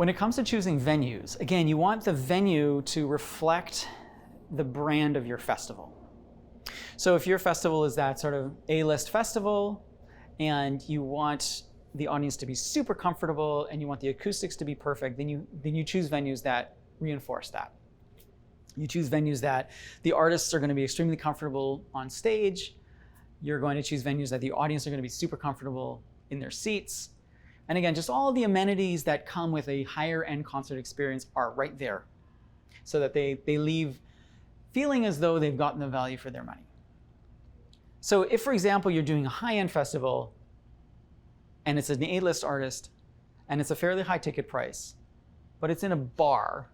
When it comes to choosing venues, again, you want the venue to reflect the brand of your festival. So if your festival is that sort of A-list festival and you want the audience to be super comfortable and you want the acoustics to be perfect, then you choose venues that reinforce that. You choose venues that the artists are going to be extremely comfortable on stage. You're going to choose venues that the audience are going to be super comfortable in their seats. And again, just all the amenities that come with a higher end concert experience are right there so that they leave feeling as though they've gotten the value for their money. So if, for example, you're doing a high-end festival and it's an A-list artist and it's a fairly high ticket price, but it's in a bar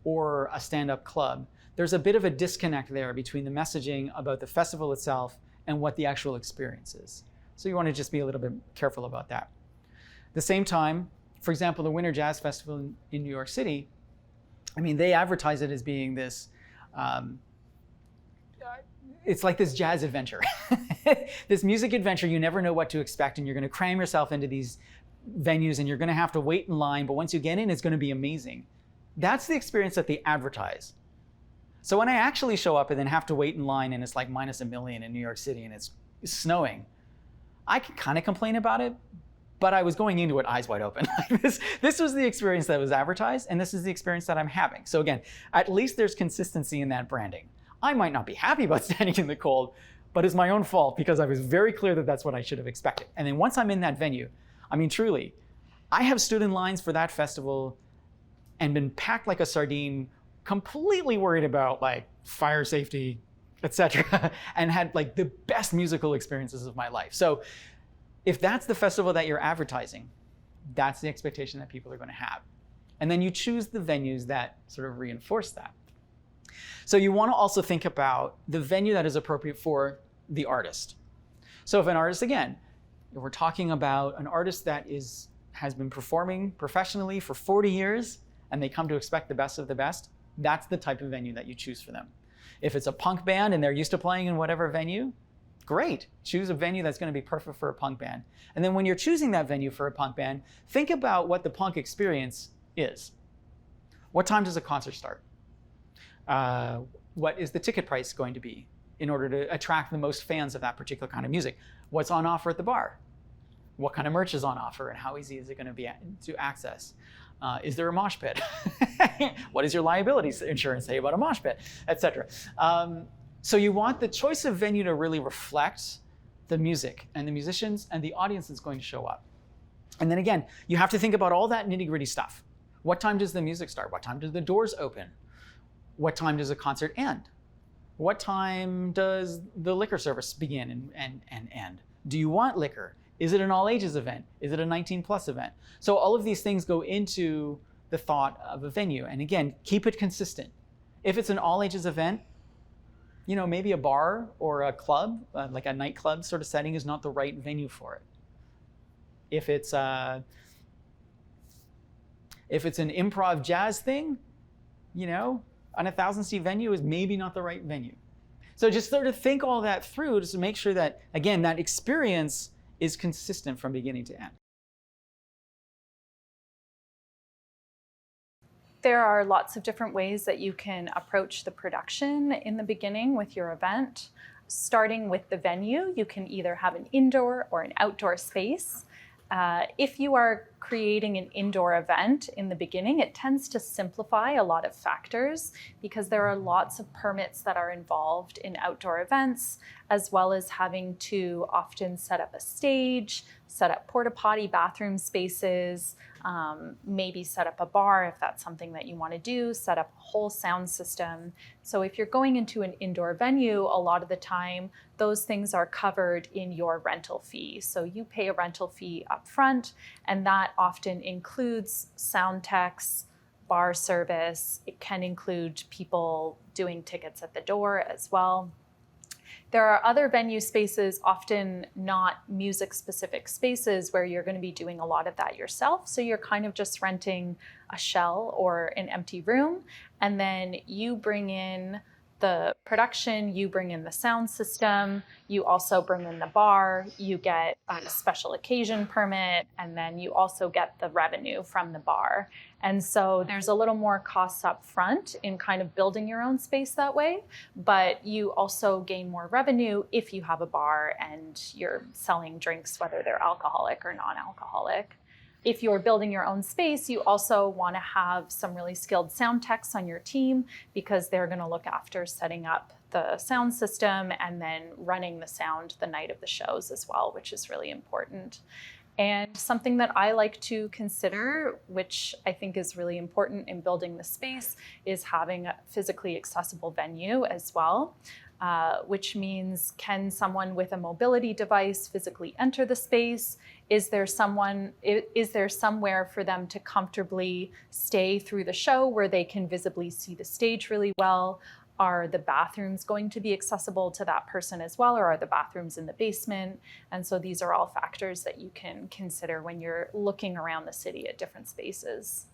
or a stand-up club, there's a bit of a disconnect there between the messaging about the festival itself and what the actual experience is. So you want to just be a little bit careful about that. At the same time, for example, the Winter Jazz Festival in New York City, I mean, they advertise it as being this, it's like this jazz adventure, this music adventure. You never know what to expect, and you're going to cram yourself into these venues, and you're going to have to wait in line. But once you get in, it's going to be amazing. That's the experience that they advertise. So when I actually show up and then have to wait in line, and it's like -1 million in New York City, and it's snowing, I can kind of complain about it, but I was going into it eyes wide open. This was the experience that was advertised, and this is the experience that I'm having. So again, at least there's consistency in that branding. I might not be happy about standing in the cold, but it's my own fault because I was very clear that that's what I should have expected. And then once I'm in that venue, I mean, truly, I have stood in lines for that festival and been packed like a sardine, completely worried about like fire safety, etc., and had like the best musical experiences of my life. So if that's the festival that you're advertising, that's the expectation that people are going to have. And then you choose the venues that sort of reinforce that. So you want to also think about the venue that is appropriate for the artist. So if an artist, again, if we're talking about an artist that has been performing professionally for 40 years and they come to expect the best of the best, that's the type of venue that you choose for them. If it's a punk band and they're used to playing in whatever venue, great. Choose a venue that's going to be perfect for a punk band. And then when you're choosing that venue for a punk band, think about what the punk experience is. What time does a concert start? What is the ticket price going to be in order to attract the most fans of that particular kind of music? What's on offer at the bar? What kind of merch is on offer and how easy is it going to be to access? Is there a mosh pit? What does your liability insurance say about a mosh pit, etc.? So you want the choice of venue to really reflect the music and the musicians and the audience that's going to show up. And then again, you have to think about all that nitty-gritty stuff. What time does the music start? What time do the doors open? What time does a concert end? What time does the liquor service begin and end? Do you want liquor? Is it an all ages event? Is it a 19+ event? So all of these things go into the thought of a venue. And again, keep it consistent. If it's an all ages event, you know, maybe a bar or a club, like a nightclub sort of setting, is not the right venue for it. If it's an improv jazz thing, you know, an 1,000-seat venue is maybe not the right venue. So just sort of think all that through just to make sure that, again, that experience is consistent from beginning to end. There are lots of different ways that you can approach the production in the beginning with your event. Starting with the venue, you can either have an indoor or an outdoor space. If you are creating an indoor event in the beginning, it tends to simplify a lot of factors because there are lots of permits that are involved in outdoor events, as well as having to often set up a stage, set up porta potty bathroom spaces, maybe set up a bar if that's something that you want to do, set up a whole sound system. So if you're going into an indoor venue, a lot of the time, those things are covered in your rental fee. So you pay a rental fee up front, and that often includes sound techs, bar service. It can include people doing tickets at the door as well. There are other venue spaces, often not music-specific spaces, where you're going to be doing a lot of that yourself. So you're kind of just renting a shell or an empty room, and then you bring in the production, you bring in the sound system, you also bring in the bar, you get a special occasion permit, and then you also get the revenue from the bar. And so there's a little more costs up front in kind of building your own space that way, but you also gain more revenue if you have a bar and you're selling drinks, whether they're alcoholic or non-alcoholic. If you're building your own space, you also want to have some really skilled sound techs on your team, because they're going to look after setting up the sound system and then running the sound the night of the shows as well, which is really important. And something that I like to consider, which I think is really important in building the space, is having a physically accessible venue as well, which means, can someone with a mobility device physically enter the space? Is there somewhere for them to comfortably stay through the show where they can visibly see the stage really well? Are the bathrooms going to be accessible to that person as well, or are the bathrooms in the basement? And so these are all factors that you can consider when you're looking around the city at different spaces.